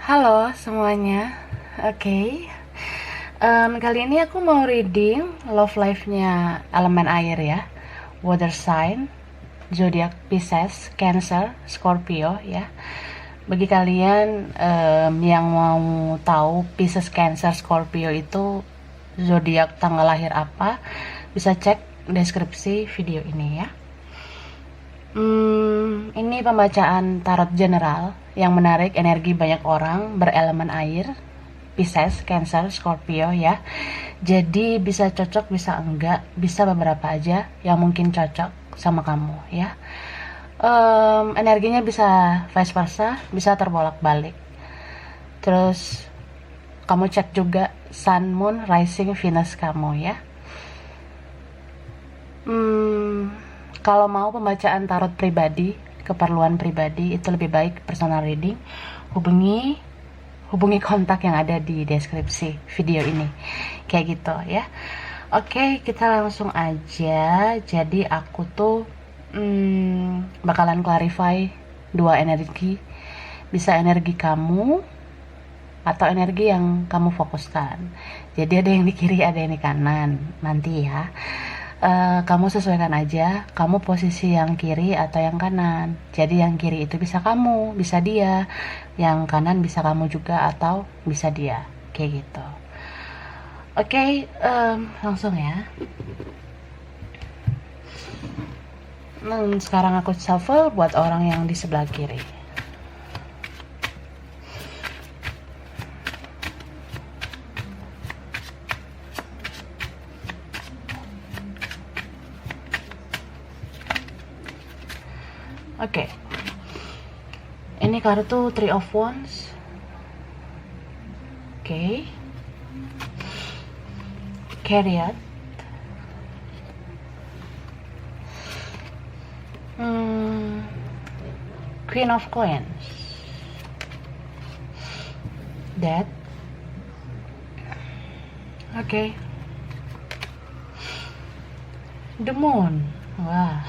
Halo semuanya, oke. Kali ini aku mau reading love life-nya elemen air ya, water sign, zodiak Pisces, Cancer, Scorpio ya. Bagi kalian yang mau tahu Pisces, Cancer, Scorpio itu zodiak tanggal lahir apa, bisa cek deskripsi video ini ya. Ini pembacaan tarot general yang menarik energi banyak orang berelemen air, Pisces, Cancer, Scorpio ya. Jadi bisa cocok, bisa enggak, bisa beberapa aja yang mungkin cocok sama kamu ya. Energinya bisa vice versa, bisa terbolak-balik. Terus kamu cek juga Sun, Moon, Rising, Venus kamu ya. Kalau mau pembacaan tarot pribadi, keperluan pribadi, itu lebih baik personal reading, hubungi kontak yang ada di deskripsi video ini. Kayak gitu ya. Oke, kita langsung aja. Jadi aku tuh bakalan clarify dua energi. Bisa energi kamu atau energi yang kamu fokuskan. Jadi ada yang di kiri, ada yang di kanan. Nanti ya. Kamu sesuaikan aja kamu posisi yang kiri atau yang kanan. Jadi yang kiri itu bisa kamu, bisa dia, yang kanan bisa kamu juga atau bisa dia, kayak gitu. Oke, langsung ya. Sekarang aku shuffle buat orang yang di sebelah kiri. Oke. Ini kartu Three of Wands. Oke. Chariot. Queen of Coins. Death. Oke. The Moon. Wah.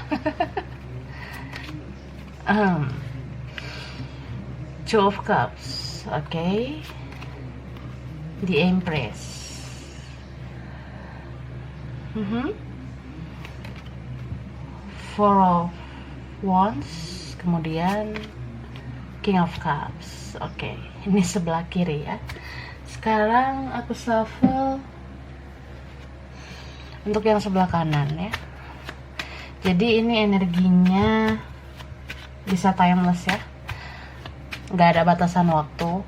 Two of Cups. Okay. The Empress. Four of Wands. Kemudian King of Cups. Oke. Ini sebelah kiri ya. Sekarang aku shuffle untuk yang sebelah kanan ya. Jadi ini energinya bisa timeless ya, nggak ada batasan waktu.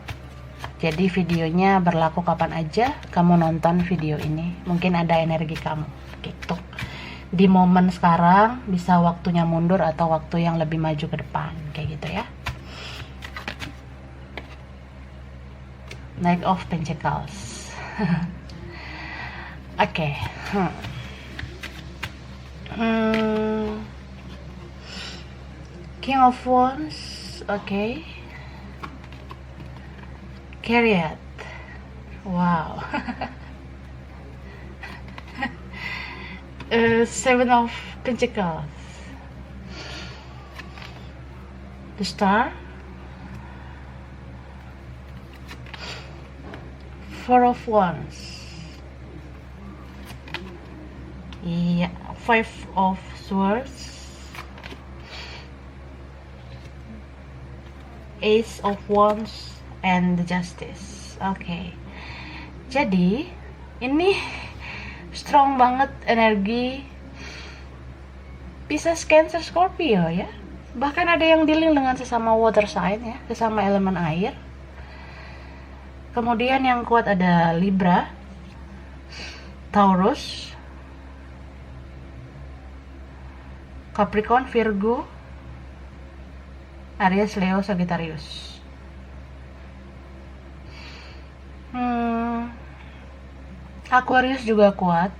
Jadi videonya berlaku kapan aja kamu nonton video ini, mungkin ada energi kamu gitu. Di momen sekarang bisa waktunya mundur atau waktu yang lebih maju ke depan, kayak gitu ya. Knight of Pentacles. Oke. King of Wands. Okay. Chariot. Wow. Seven of Pentacles. The Star. Four of Wands. Yeah, Five of Swords. Ace of Wands and the Justice. Oke. Jadi ini strong banget energi Pisces, Cancer, Scorpio ya. Bahkan ada yang dealing dengan sesama water sign ya, sesama elemen air. Kemudian yang kuat ada Libra, Taurus, Capricorn, Virgo, Aries, Leo, Sagittarius. Aquarius juga kuat.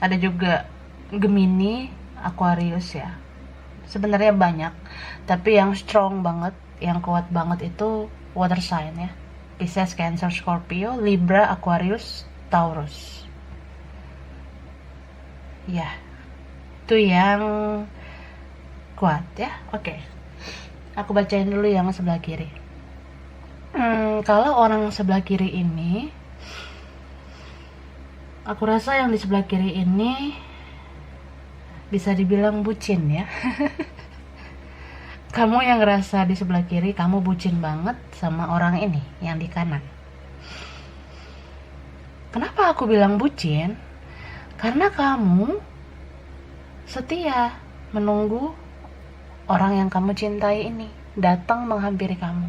Ada juga Gemini, Aquarius ya. Sebenarnya banyak, tapi yang strong banget, yang kuat banget itu water sign ya. Pisces, Cancer, Scorpio, Libra, Aquarius, Taurus. Ya, itu yang kuat ya. Oke. Aku bacain dulu yang sebelah kiri. Kalau orang sebelah kiri ini, aku rasa yang di sebelah kiri ini bisa dibilang bucin ya. Kamu yang ngerasa di sebelah kiri kamu bucin banget sama orang ini yang di kanan. Kenapa aku bilang bucin? Karena kamu setia menunggu orang yang kamu cintai ini datang menghampiri kamu.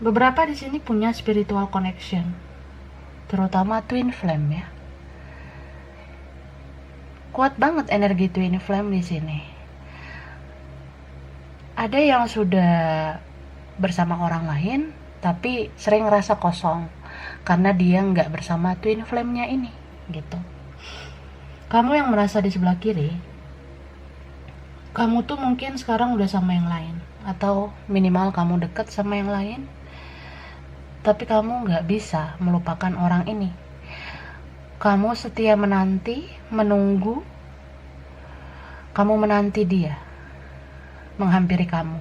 Beberapa di sini punya spiritual connection, terutama twin flame ya. Kuat banget energi twin flame di sini. Ada yang sudah bersama orang lain, tapi sering ngerasa kosong karena dia nggak bersama twin flame-nya ini, gitu. Kamu yang merasa di sebelah kiri, kamu tuh mungkin sekarang udah sama yang lain, atau minimal kamu deket sama yang lain, tapi kamu nggak bisa melupakan orang ini. Kamu setia menanti, menunggu, kamu menanti dia menghampiri kamu.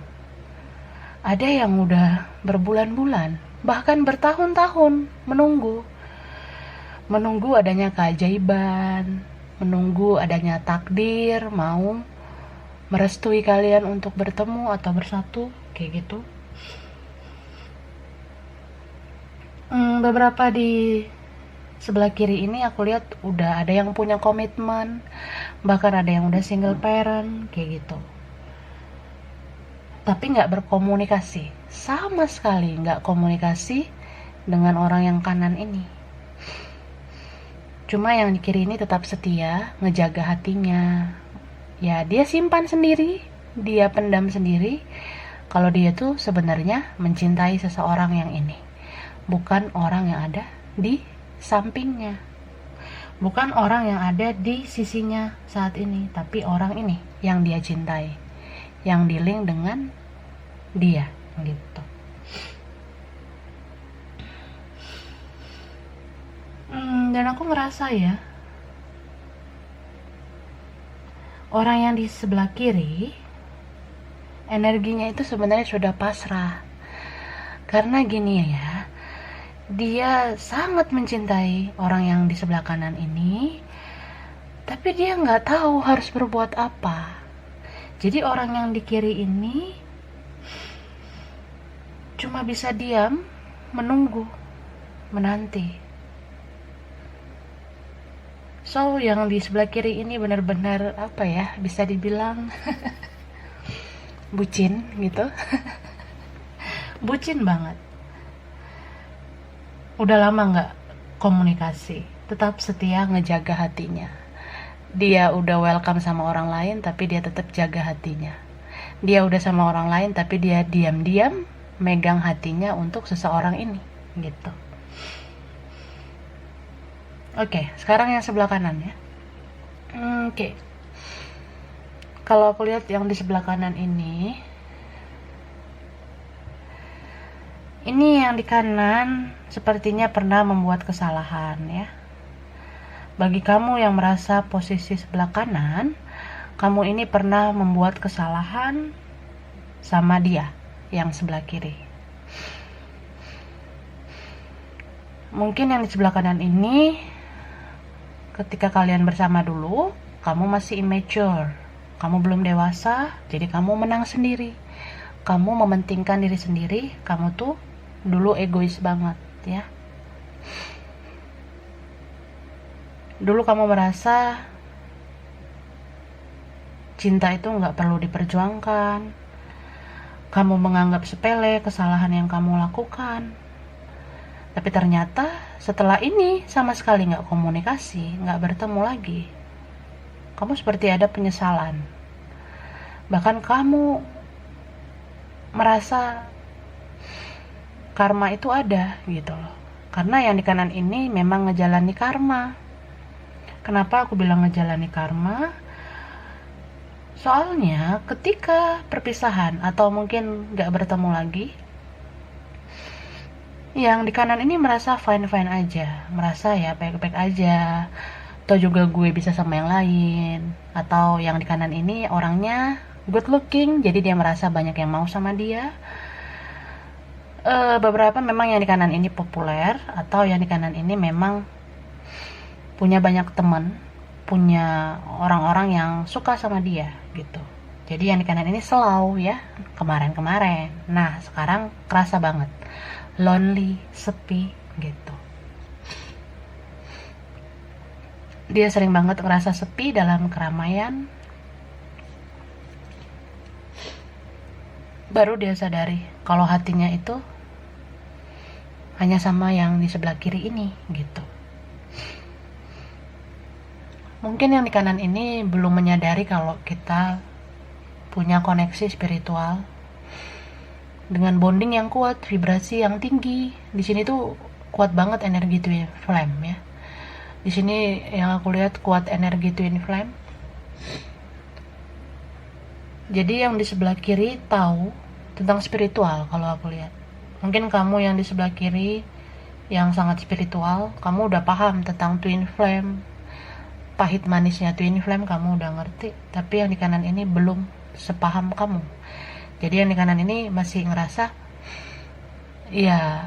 Ada yang udah berbulan-bulan, bahkan bertahun-tahun menunggu adanya keajaiban, menunggu adanya takdir mau merestui kalian untuk bertemu atau bersatu, kayak gitu. Beberapa di sebelah kiri ini aku lihat udah ada yang punya komitmen, bahkan ada yang udah single parent, kayak gitu. Tapi nggak berkomunikasi, sama sekali nggak komunikasi dengan orang yang kanan ini. Cuma yang di kiri ini tetap setia, ngejaga hatinya. Ya dia simpan sendiri, dia pendam sendiri, kalau dia tuh sebenarnya mencintai seseorang yang ini, bukan orang yang ada di sampingnya, bukan orang yang ada di sisinya saat ini, tapi orang ini yang dia cintai, yang di-link dengan dia, gitu. Dan aku ngerasa ya, orang yang di sebelah kiri energinya itu sebenarnya sudah pasrah. Karena gini ya, dia sangat mencintai orang yang di sebelah kanan ini, tapi dia nggak tahu harus berbuat apa. Jadi orang yang di kiri ini cuma bisa diam, menunggu, menanti. So yang di sebelah kiri ini benar-benar apa ya, bisa dibilang bucin gitu. Bucin banget. Udah lama nggak komunikasi, tetap setia ngejaga hatinya. Dia udah welcome sama orang lain, tapi dia tetap jaga hatinya. Dia udah sama orang lain, tapi dia diam-diam megang hatinya untuk seseorang ini, gitu. Oke, sekarang yang sebelah kanan ya. Oke. Kalau aku lihat yang di sebelah kanan ini yang di kanan sepertinya pernah membuat kesalahan ya. Bagi kamu yang merasa posisi sebelah kanan, kamu ini pernah membuat kesalahan sama dia yang sebelah kiri. Mungkin yang di sebelah kanan ini, ketika kalian bersama dulu, kamu masih immature, kamu belum dewasa, jadi kamu menang sendiri. Kamu mementingkan diri sendiri, kamu tuh dulu egois banget ya. Dulu kamu merasa cinta itu nggak perlu diperjuangkan. Kamu menganggap sepele kesalahan yang kamu lakukan. Tapi ternyata setelah ini sama sekali nggak komunikasi, nggak bertemu lagi. Kamu seperti ada penyesalan. Bahkan kamu merasa karma itu ada gitu loh. Karena yang di kanan ini memang ngejalani karma. Kenapa aku bilang ngejalani karma? Soalnya ketika perpisahan atau mungkin gak bertemu lagi, yang di kanan ini merasa fine-fine aja, merasa ya baik-baik aja, atau juga gue bisa sama yang lain, atau yang di kanan ini orangnya good looking jadi dia merasa banyak yang mau sama dia. Beberapa memang yang di kanan ini populer, atau yang di kanan ini memang punya banyak teman, punya orang-orang yang suka sama dia gitu. Jadi yang di kanan ini slow ya, kemarin-kemarin. Nah sekarang kerasa banget lonely, sepi gitu. Dia sering banget ngerasa sepi dalam keramaian. Baru dia sadari kalau hatinya itu hanya sama yang di sebelah kiri ini gitu. Mungkin yang di kanan ini belum menyadari kalau kita punya koneksi spiritual dengan bonding yang kuat, vibrasi yang tinggi. Di sini tuh kuat banget energi twin flame ya. Di sini yang aku lihat kuat energi twin flame. Jadi yang di sebelah kiri tahu tentang spiritual kalau aku lihat. Mungkin kamu yang di sebelah kiri yang sangat spiritual, kamu udah paham tentang twin flame. Pahit manisnya twin flame kamu udah ngerti, tapi yang di kanan ini belum sepaham kamu. Jadi yang di kanan ini masih ngerasa ya,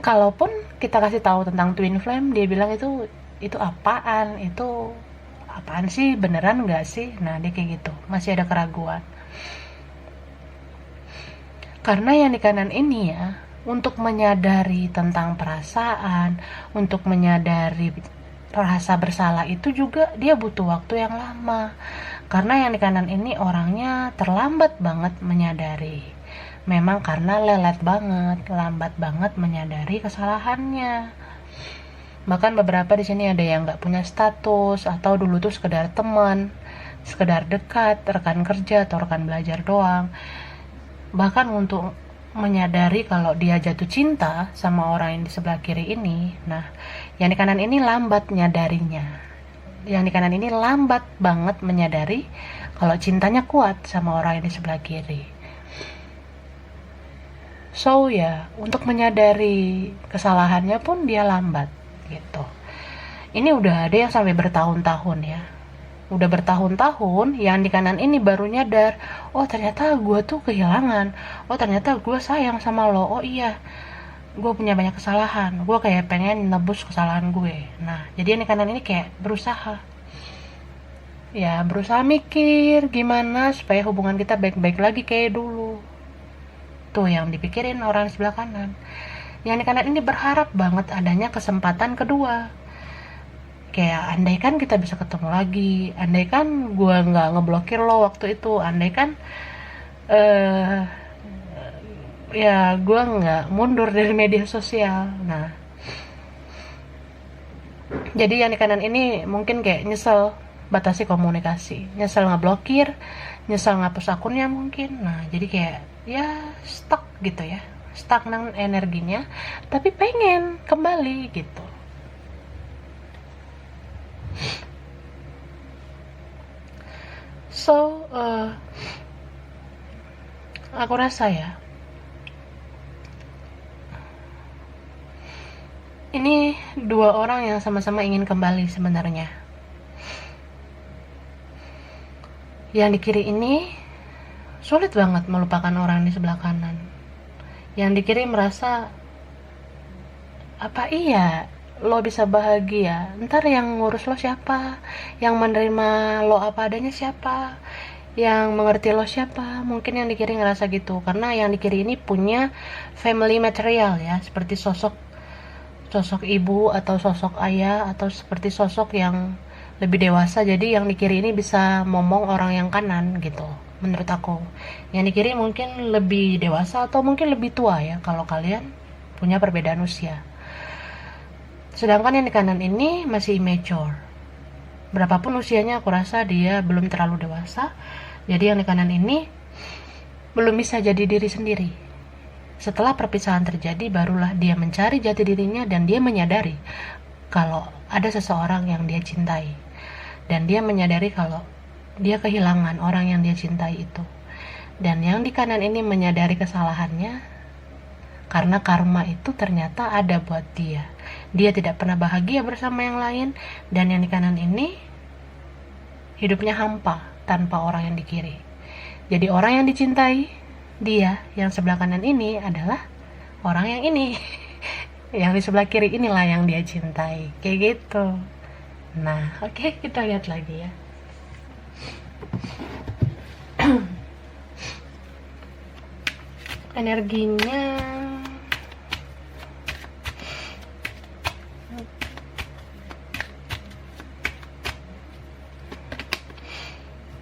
kalaupun kita kasih tahu tentang twin flame, dia bilang itu apaan sih, beneran nggak sih? Nah dia kayak gitu, masih ada keraguan. Karena yang di kanan ini ya, untuk menyadari tentang perasaan, untuk menyadari rasa bersalah itu juga dia butuh waktu yang lama. Karena yang di kanan ini orangnya terlambat banget menyadari. Memang karena lelet banget, lambat banget menyadari kesalahannya. Bahkan beberapa di sini ada yang nggak punya status, atau dulu tuh sekedar teman, sekedar dekat, rekan kerja atau rekan belajar doang. Bahkan untuk menyadari kalau dia jatuh cinta sama orang yang di sebelah kiri ini, nah yang di kanan ini lambat nyadarinya. Yang di kanan ini lambat banget menyadari kalau cintanya kuat sama orang yang di sebelah kiri. So ya, untuk menyadari kesalahannya pun dia lambat gitu. Ini udah ada yang sampai bertahun-tahun ya. Udah bertahun-tahun yang di kanan ini baru nyadar, oh ternyata gue tuh kehilangan, oh ternyata gue sayang sama lo, oh iya gue punya banyak kesalahan, gue kayak pengen nebus kesalahan gue. Nah jadi yang di kanan ini kayak berusaha mikir gimana supaya hubungan kita baik-baik lagi kayak dulu. Tuh yang dipikirin orang di sebelah kanan. Yang di kanan ini berharap banget adanya kesempatan kedua. Kayak andaikan kita bisa ketemu lagi, andaikan gue nggak ngeblokir lo waktu itu, andaikan ya gue nggak mundur dari media sosial. Nah jadi yang di kanan ini mungkin kayak nyesel batasi komunikasi, nyesel ngeblokir, nyesel ngapus akunnya mungkin. Nah jadi kayak ya stuck gitu ya, stagnan energinya, tapi pengen kembali gitu. So, aku rasa ya, ini dua orang yang sama-sama ingin kembali sebenarnya. Yang di kiri ini sulit banget melupakan orang di sebelah kanan. Yang di kiri merasa, apa iya lo bisa bahagia, ntar yang ngurus lo siapa, yang menerima lo apa adanya siapa, yang mengerti lo siapa. Mungkin yang di kiri ngerasa gitu, karena yang di kiri ini punya family material ya, seperti sosok ibu atau sosok ayah, atau seperti sosok yang lebih dewasa. Jadi yang di kiri ini bisa momong orang yang kanan gitu, menurut aku. Yang di kiri mungkin lebih dewasa atau mungkin lebih tua ya, kalau kalian punya perbedaan usia. Sedangkan yang di kanan ini masih immature. Berapapun usianya, aku rasa dia belum terlalu dewasa. Jadi yang di kanan ini belum bisa jadi diri sendiri. Setelah perpisahan terjadi, barulah dia mencari jati dirinya dan dia menyadari kalau ada seseorang yang dia cintai. Dan dia menyadari kalau dia kehilangan orang yang dia cintai itu. Dan yang di kanan ini menyadari kesalahannya, karena karma itu ternyata ada buat dia. dia tidak pernah bahagia bersama yang lain, dan yang di kanan ini hidupnya hampa tanpa orang yang di kiri. Jadi orang yang dicintai dia, yang sebelah kanan ini adalah orang yang ini. Yang di sebelah kiri inilah yang dia cintai, kayak gitu. Nah, oke, kita lihat lagi ya. Energinya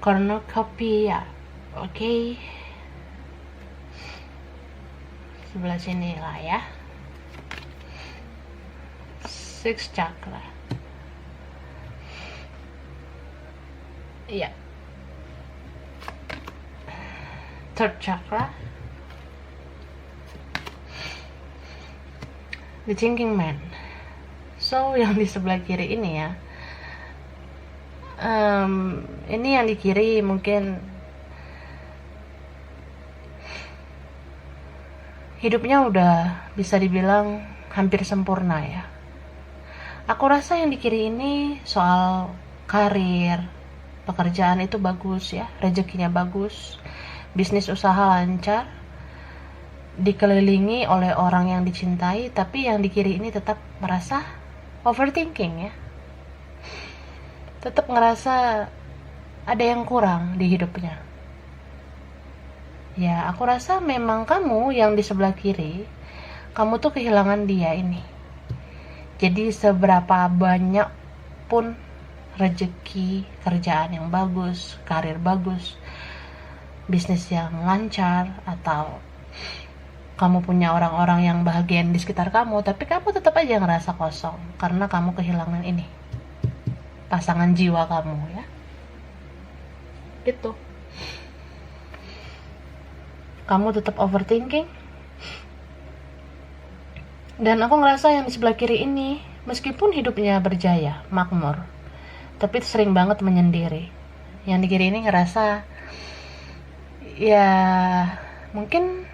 cornucopia, oke. Sebelah sini lah ya. Six chakra. Iya. Third chakra. The thinking man. So yang di sebelah kiri ini ya, ini yang di kiri mungkin hidupnya udah bisa dibilang hampir sempurna ya. Aku rasa yang di kiri ini soal karir, pekerjaan itu bagus ya, rezekinya bagus, bisnis usaha lancar, dikelilingi oleh orang yang dicintai, tapi yang di kiri ini tetap merasa overthinking ya. Tetap ngerasa ada yang kurang di hidupnya. Ya, aku rasa memang kamu yang di sebelah kiri, kamu tuh kehilangan dia ini. Jadi seberapa banyak pun rezeki, kerjaan yang bagus, karir bagus, bisnis yang lancar, atau kamu punya orang-orang yang bahagia di sekitar kamu, tapi kamu tetap aja ngerasa kosong karena kamu kehilangan ini, pasangan jiwa kamu ya. Gitu. Kamu tetap overthinking. Dan aku ngerasa yang di sebelah kiri ini, meskipun hidupnya berjaya, makmur, tapi sering banget menyendiri. Yang di kiri ini ngerasa, ya mungkin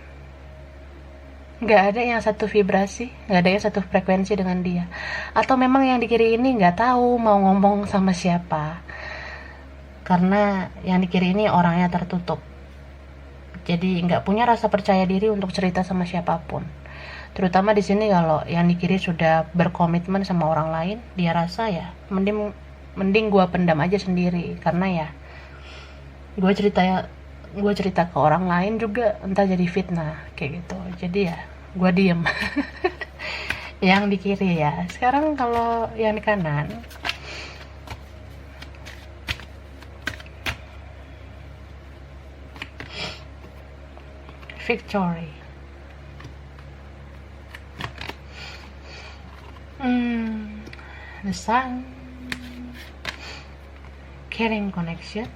gak ada yang satu vibrasi, gak ada yang satu frekuensi dengan dia. Atau memang yang di kiri ini gak tahu mau ngomong sama siapa, karena yang di kiri ini orangnya tertutup. Jadi gak punya rasa percaya diri untuk cerita sama siapapun. Terutama di sini kalau yang di kiri sudah berkomitmen sama orang lain, dia rasa ya mending gue pendam aja sendiri, karena ya gue cerita ke orang lain juga entah jadi fitnah kayak gitu. Jadi ya gue diem. Yang di kiri ya. Sekarang kalau yang di kanan, victory. The sun, caring connection,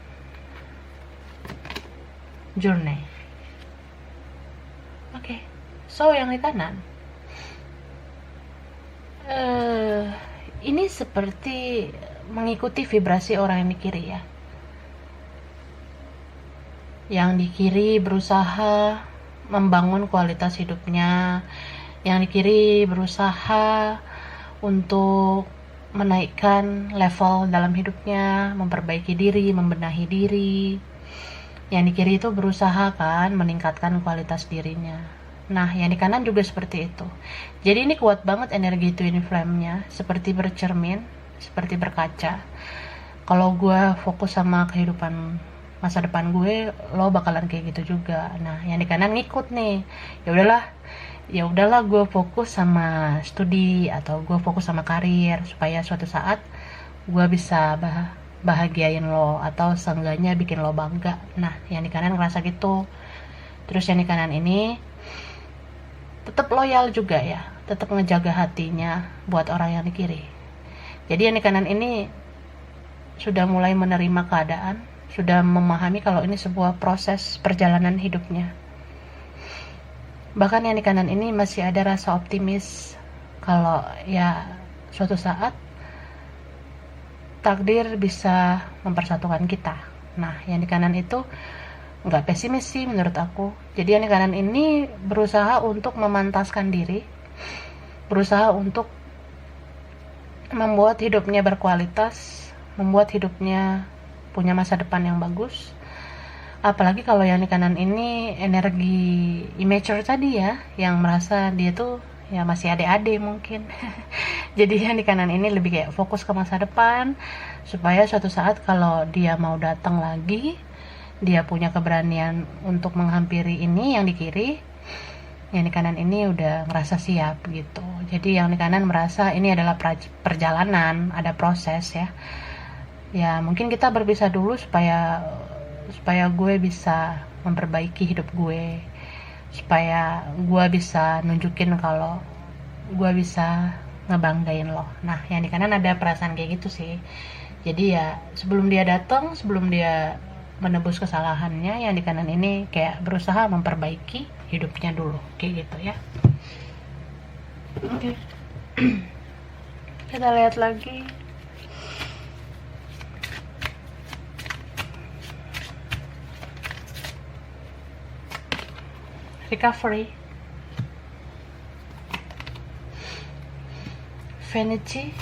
journey. Oke, so yang di kanan, ini seperti mengikuti vibrasi orang yang di kiri ya. Yang di kiri berusaha membangun kualitas hidupnya, yang di kiri berusaha untuk menaikkan level dalam hidupnya, memperbaiki diri, membenahi diri. Yang di kiri itu berusaha kan meningkatkan kualitas dirinya. Nah, yang di kanan juga seperti itu. Jadi ini kuat banget energi twin flame-nya, seperti bercermin, seperti berkaca. Kalau gue fokus sama kehidupan masa depan gue, lo bakalan kayak gitu juga. Nah, yang di kanan ngikut nih. Ya udahlah gue fokus sama studi atau gue fokus sama karir supaya suatu saat gue bisa bahagiain lo atau seenggaknya bikin lo bangga. Nah, yang di kanan ngerasa gitu. Terus yang di kanan ini tetap loyal juga ya, tetap ngejaga hatinya buat orang yang di kiri. Jadi yang di kanan ini sudah mulai menerima keadaan, sudah memahami kalau ini sebuah proses perjalanan hidupnya. Bahkan yang di kanan ini masih ada rasa optimis kalau ya suatu saat takdir bisa mempersatukan kita. Nah, yang di kanan itu nggak pesimis sih menurut aku. Jadi yang di kanan ini berusaha untuk memantaskan diri, berusaha untuk membuat hidupnya berkualitas, membuat hidupnya punya masa depan yang bagus. Apalagi kalau yang di kanan ini energi immature tadi ya, yang merasa dia tuh ya masih adik-adik mungkin. Jadi yang di kanan ini lebih kayak fokus ke masa depan, supaya suatu saat kalau dia mau datang lagi, dia punya keberanian untuk menghampiri ini yang di kiri, yang di kanan ini udah ngerasa siap gitu. Jadi yang di kanan merasa ini adalah perjalanan, ada proses ya. Ya mungkin kita berpisah dulu supaya gue bisa memperbaiki hidup gue, supaya gue bisa nunjukin kalau gue bisa ngebanggain lo. Nah yang di kanan ada perasaan kayak gitu sih. Jadi ya sebelum dia datang, sebelum dia menebus kesalahannya, yang di kanan ini kayak berusaha memperbaiki hidupnya dulu, kayak gitu ya. Oke. Kita lihat lagi. Recovery, vanity,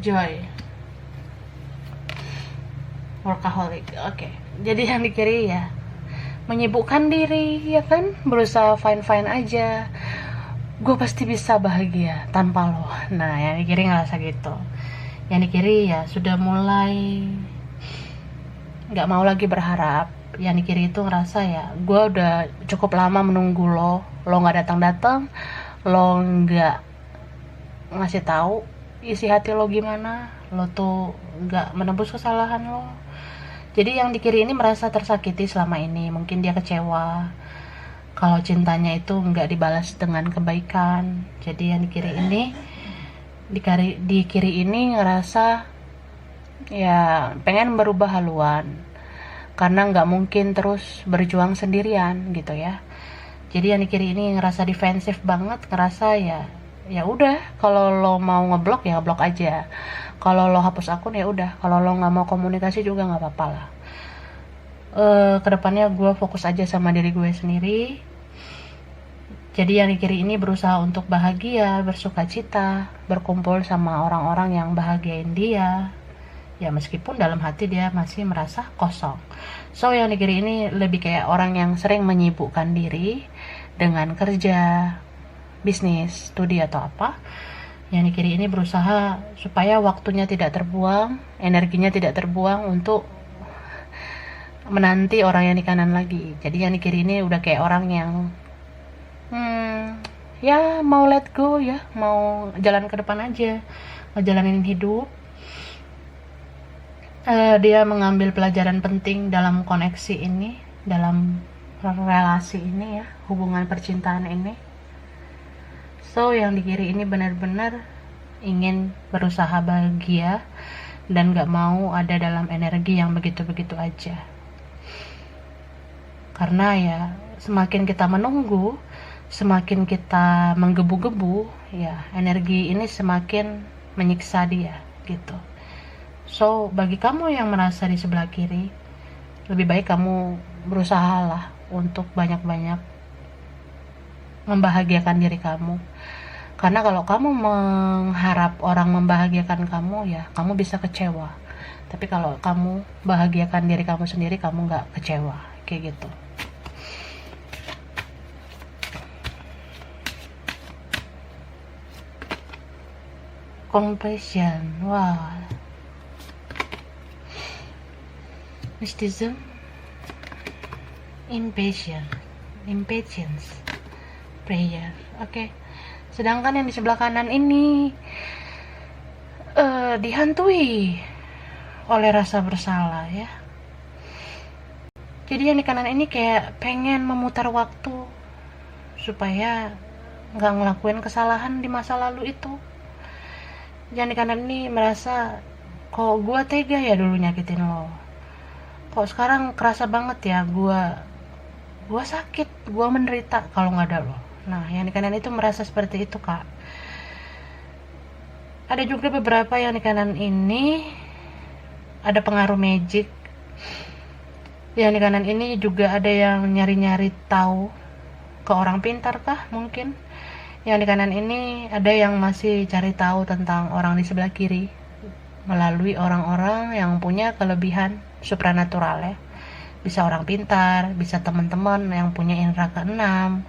joy, workaholic. Oke. Jadi yang di kiri ya menyibukkan diri ya kan, berusaha fine aja, gue pasti bisa bahagia tanpa lo. Nah yang di kiri ngerasa gitu. Yang di kiri ya sudah mulai nggak mau lagi berharap. Yang di kiri itu ngerasa ya gue udah cukup lama menunggu lo nggak datang, lo nggak ngasih tahu isi hati lo gimana, lo tuh nggak menebus kesalahan lo. Jadi yang di kiri ini merasa tersakiti selama ini, mungkin dia kecewa kalau cintanya itu nggak dibalas dengan kebaikan. Jadi yang di kiri ini di kiri ini ngerasa ya pengen berubah haluan, karena nggak mungkin terus berjuang sendirian gitu ya. Jadi yang di kiri ini ngerasa defensif banget, ngerasa ya udah, kalau lo mau ngeblok ya ngeblok aja, kalau lo hapus akun ya udah, kalau lo nggak mau komunikasi juga nggak apa-apa lah. Kedepannya gue fokus aja sama diri gue sendiri. Jadi yang di kiri ini berusaha untuk bahagia, bersuka cita, berkumpul sama orang-orang yang bahagiain dia. Ya meskipun dalam hati dia masih merasa kosong. So yang di kiri ini lebih kayak orang yang sering menyibukkan diri dengan kerja, bisnis, studi atau apa. Yang di kiri ini berusaha supaya waktunya tidak terbuang, energinya tidak terbuang untuk menanti orang yang di kanan lagi. Jadi yang di kiri ini udah kayak orang yang ya mau let go ya, mau jalan ke depan aja, ngejalanin hidup. Dia mengambil pelajaran penting dalam koneksi ini, dalam relasi ini ya, hubungan percintaan ini. So yang di kiri ini benar-benar ingin berusaha bahagia dan gak mau ada dalam energi yang begitu-begitu aja. Karena ya semakin kita menunggu, semakin kita menggebu-gebu, ya energi ini semakin menyiksa dia gitu. So bagi kamu yang merasa di sebelah kiri, lebih baik kamu berusahalah untuk banyak-banyak membahagiakan diri kamu. Karena kalau kamu mengharap orang membahagiakan kamu, ya kamu bisa kecewa. Tapi kalau kamu bahagiakan diri kamu sendiri, kamu gak kecewa, kayak gitu. Compassion, wow. Mysticism, impatience, prayer. Oke. Sedangkan yang di sebelah kanan ini dihantui oleh rasa bersalah ya. Jadi yang di kanan ini kayak pengen memutar waktu supaya nggak ngelakuin kesalahan di masa lalu itu. Yang di kanan ini merasa, kok gue tega ya dulu nyakitin lo, kok sekarang kerasa banget ya gue sakit, gue menderita kalau nggak ada lo. Nah yang di kanan itu merasa seperti itu kak. Ada juga beberapa yang di kanan ini ada pengaruh magic. Yang di kanan ini juga ada yang nyari-nyari tahu ke orang pintar kah mungkin. Yang di kanan ini ada yang masih cari tahu tentang orang di sebelah kiri melalui orang-orang yang punya kelebihan supranatural ya. Bisa orang pintar, bisa teman-teman yang punya indera keenam,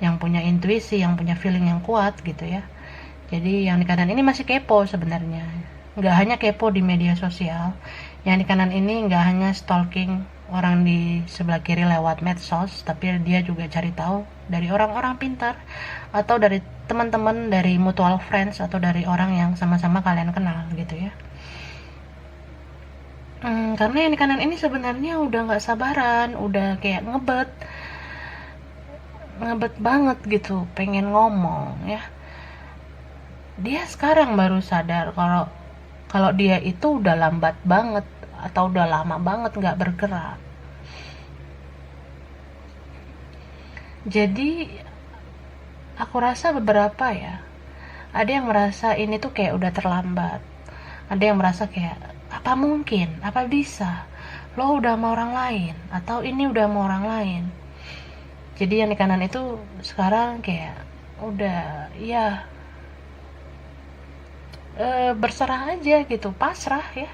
yang punya intuisi, yang punya feeling yang kuat gitu ya. Jadi yang di kanan ini masih kepo sebenarnya. Nggak hanya kepo di media sosial. Yang di kanan ini nggak hanya stalking orang di sebelah kiri lewat medsos, tapi dia juga cari tahu dari orang-orang pintar atau dari teman-teman, dari mutual friends atau dari orang yang sama-sama kalian kenal gitu ya. Karena yang di kanan ini sebenarnya udah nggak sabaran, udah kayak ngebet banget gitu, pengen ngomong ya. Dia sekarang baru sadar kalau kalau dia itu udah lambat banget atau udah lama banget nggak bergerak. Jadi aku rasa beberapa ya, ada yang merasa ini tuh kayak udah terlambat, ada yang merasa kayak apa mungkin, apa bisa lo udah sama orang lain atau ini udah sama orang lain. Jadi yang di kanan itu sekarang kayak udah ya berserah aja gitu, pasrah ya.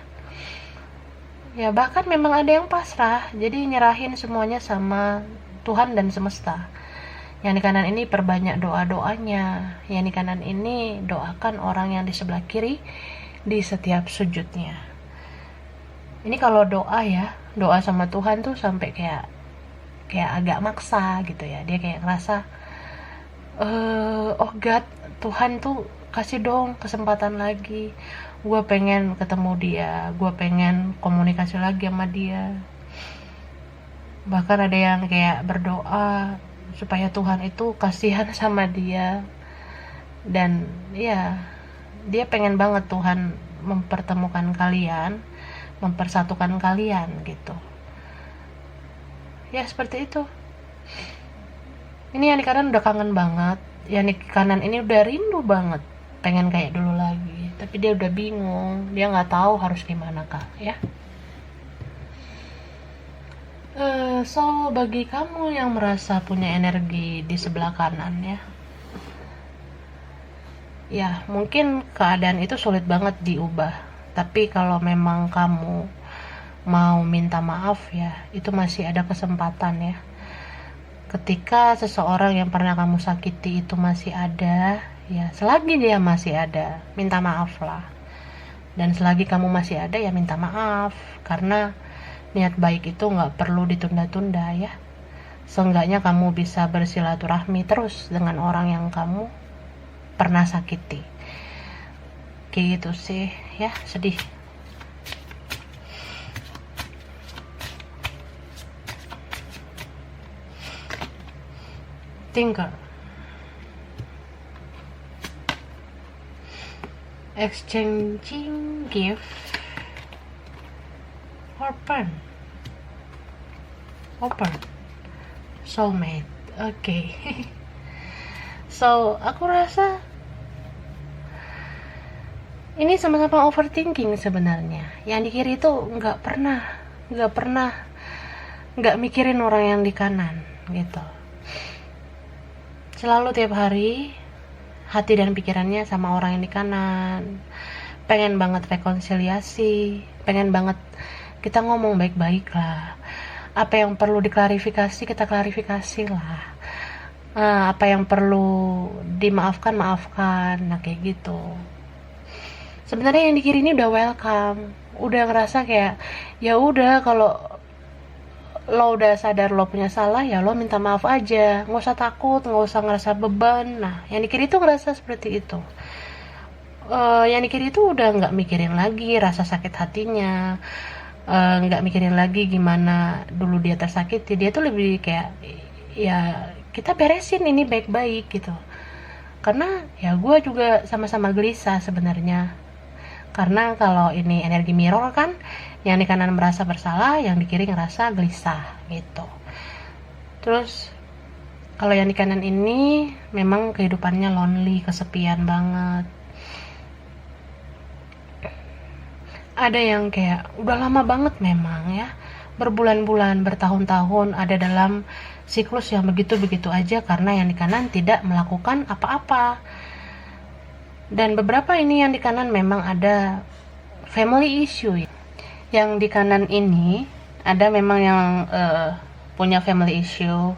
Ya bahkan memang ada yang pasrah, jadi nyerahin semuanya sama Tuhan dan semesta. Yang di kanan ini perbanyak doa-doanya, yang di kanan ini doakan orang yang di sebelah kiri di setiap sujudnya. Ini kalau doa ya, doa sama Tuhan tuh sampai kayak agak maksa gitu ya. Dia kayak ngerasa oh God, Tuhan tuh kasih dong kesempatan lagi, gue pengen ketemu dia, gue pengen komunikasi lagi sama dia. Bahkan ada yang kayak berdoa supaya Tuhan itu kasihan sama dia, dan ya dia pengen banget Tuhan mempertemukan kalian, mempersatukan kalian gitu ya. Seperti itu. Ini yang di kanan udah kangen banget, yang di kanan ini udah rindu banget, pengen kayak dulu lagi, tapi dia udah bingung, dia nggak tahu harus gimana kak ya. So bagi kamu yang merasa punya energi di sebelah kanan ya mungkin keadaan itu sulit banget diubah, tapi kalau memang kamu mau minta maaf ya, itu masih ada kesempatan ya. Ketika seseorang yang pernah kamu sakiti itu masih ada ya, selagi dia masih ada, minta maaf lah. Dan selagi kamu masih ada ya minta maaf, karena niat baik itu gak perlu ditunda-tunda ya. Seenggaknya kamu bisa bersilaturahmi terus dengan orang yang kamu pernah sakiti. Kayak gitu sih ya, sedih. Thinker, exchanging gift, open, soulmate. Oke. So aku rasa ini sama-sama overthinking sebenarnya. Yang di kiri itu nggak pernah nggak mikirin orang yang di kanan gitu. Selalu tiap hari hati dan pikirannya sama orang yang di kanan, pengen banget rekonsiliasi, pengen banget kita ngomong baik-baik lah, apa yang perlu diklarifikasi kita klarifikasi lah, apa yang perlu dimaafkan maafkan. Nah kayak gitu. Sebenarnya yang di kiri ini udah welcome, udah ngerasa kayak ya udah, kalau lo udah sadar lo punya salah ya lo minta maaf aja, nggak usah takut, nggak usah ngerasa beban. Nah yang di kiri itu ngerasa seperti itu. Yang di kiri itu udah nggak mikirin lagi rasa sakit hatinya, nggak mikirin lagi gimana dulu dia tersakiti. Dia tuh lebih kayak ya kita beresin ini baik-baik gitu, karena ya gue juga sama-sama gelisah sebenarnya. Karena kalau ini energi mirror kan, yang di kanan merasa bersalah, yang di kiri ngerasa gelisah gitu. Terus kalau yang di kanan ini memang kehidupannya lonely, kesepian banget. Ada yang kayak udah lama banget memang ya, berbulan-bulan, bertahun-tahun ada dalam siklus yang begitu-begitu aja karena yang di kanan tidak melakukan apa-apa. Dan beberapa ini yang di kanan memang ada family issue. Yang di kanan ini ada memang yang punya family issue,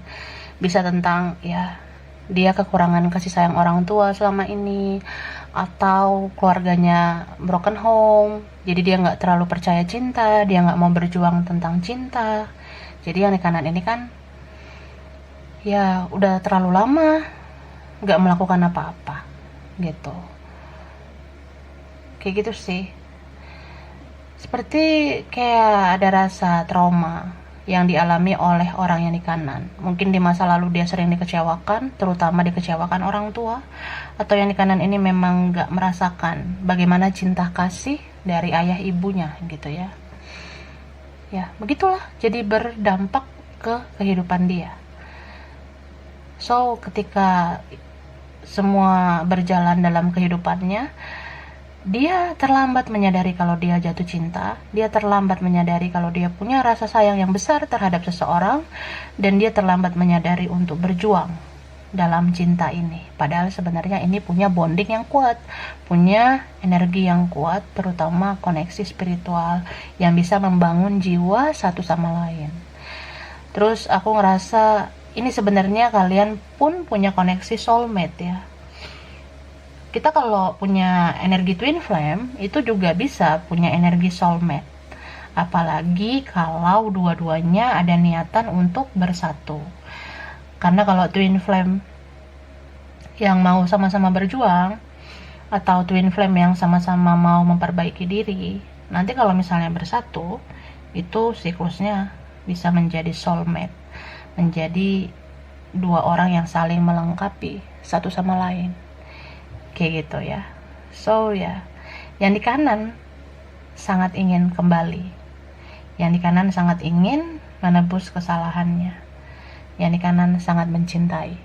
bisa tentang ya dia kekurangan kasih sayang orang tua selama ini, atau keluarganya broken home, jadi dia nggak terlalu percaya cinta, dia nggak mau berjuang tentang cinta. Jadi yang di kanan ini kan ya udah terlalu lama nggak melakukan apa-apa gitu, kayak gitu sih. Seperti kayak ada rasa trauma yang dialami oleh orang yang di kanan. Mungkin di masa lalu dia sering dikecewakan, terutama dikecewakan orang tua, atau yang di kanan ini memang gak merasakan bagaimana cinta kasih dari ayah ibunya gitu ya. Ya, begitulah. Jadi berdampak ke kehidupan dia. So, ketika semua berjalan dalam kehidupannya, dia terlambat menyadari kalau dia jatuh cinta, dia terlambat menyadari kalau dia punya rasa sayang yang besar terhadap seseorang, dan dia terlambat menyadari untuk berjuang dalam cinta ini. Padahal sebenarnya ini punya bonding yang kuat, punya energi yang kuat, terutama koneksi spiritual yang bisa membangun jiwa satu sama lain. Terus aku ngerasa ini sebenarnya kalian pun punya koneksi soulmate ya. Kita kalau punya energi twin flame itu juga bisa punya energi soulmate, apalagi kalau dua-duanya ada niatan untuk bersatu. Karena kalau twin flame yang mau sama-sama berjuang, atau twin flame yang sama-sama mau memperbaiki diri, nanti kalau misalnya bersatu, itu siklusnya bisa menjadi soulmate, menjadi dua orang yang saling melengkapi satu sama lain, kayak gitu ya. So ya, yang di kanan sangat ingin kembali, yang di kanan sangat ingin menebus kesalahannya, yang di kanan sangat mencintai,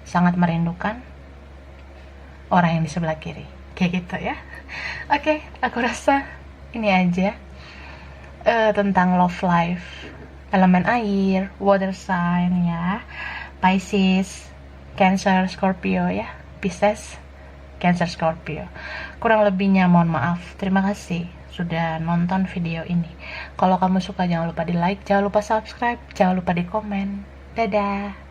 sangat merindukan orang yang di sebelah kiri, kayak gitu ya. Oke, aku rasa ini aja tentang love life, elemen air, water sign ya, Pisces, Cancer, Scorpio ya, Pisces, Cancer, Scorpio. Kurang lebihnya mohon maaf. Terima kasih sudah nonton video ini. Kalau kamu suka jangan lupa di like, jangan lupa subscribe, jangan lupa di komen. Dadah.